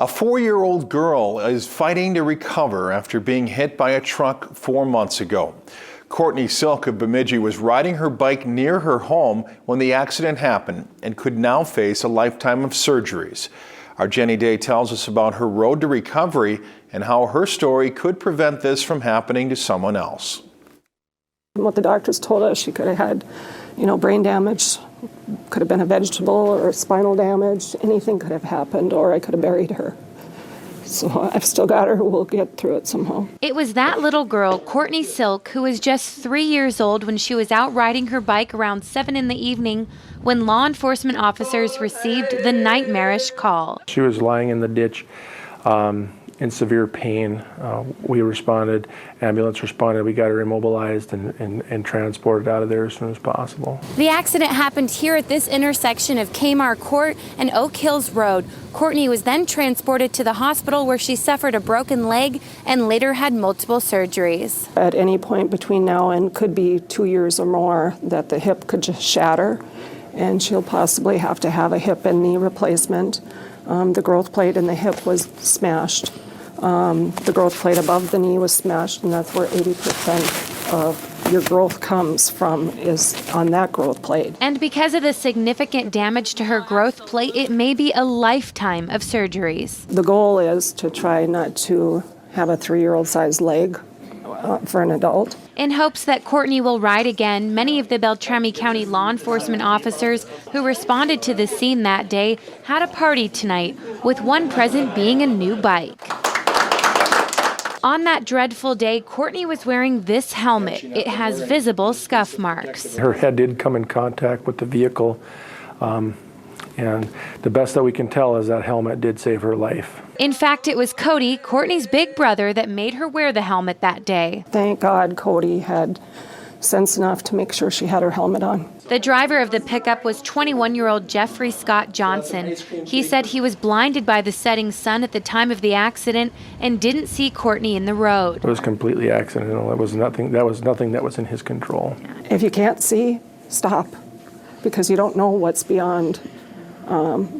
A 4-year-old girl is fighting to recover after being hit by a truck 4 months ago. Courtney Silk of Bemidji was riding her bike near her home when the accident happened and could now face a lifetime of surgeries. Our Jenny Day tells us about her road to recovery and how her story could prevent this from happening to someone else. What the doctors told us, she could have had, brain damage, could have been a vegetable or spinal damage, anything could have happened, or I could have buried her. So I've still got her. We'll get through it somehow. It was that little girl, Courtney Silk, who was just 3 years old when she was out riding her bike around 7 in the evening when law enforcement officers received the nightmarish call. She was lying in the ditch in severe pain. We responded, ambulance responded, we got her immobilized and transported out of there as soon as possible. The accident happened here at this intersection of Kmart Court and Oak Hills Road. Courtney was then transported to the hospital where she suffered a broken leg and later had multiple surgeries. At any point between now and could be 2 years or more that the hip could just shatter, and she'll possibly have to have a hip and knee replacement. The growth plate in the hip was smashed. The growth plate above the knee was smashed, and that's where 80% of your growth comes from, is on that growth plate. And because of the significant damage to her growth plate, it may be a lifetime of surgeries. The goal is to try not to have a 3-year-old sized leg for an adult. In hopes that Courtney will ride again, many of the Beltrami County law enforcement officers who responded to the scene that day had a party tonight, with one present being a new bike. On that dreadful day, Courtney was wearing this helmet. It has visible scuff marks. Her head did come in contact with the vehicle, and the best that we can tell is that helmet did save her life. In fact, it was Cody, Courtney's big brother, that made her wear the helmet that day. Thank God Cody had sense enough to make sure she had her helmet on. The driver of the pickup was 21-year-old Jeffrey Scott Johnson. He said he was blinded by the setting sun at the time of the accident and didn't see Courtney in the road. It was completely accidental. It was nothing that was in his control. If you can't see, stop, because you don't know what's beyond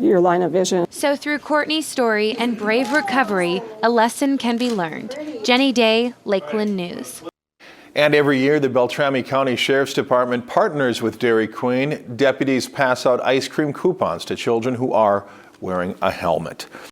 your line of vision. So through Courtney's story and brave recovery, a lesson can be learned. Jenny Day, Lakeland News. And every year, the Beltrami County Sheriff's Department partners with Dairy Queen. Deputies pass out ice cream coupons to children who are wearing a helmet.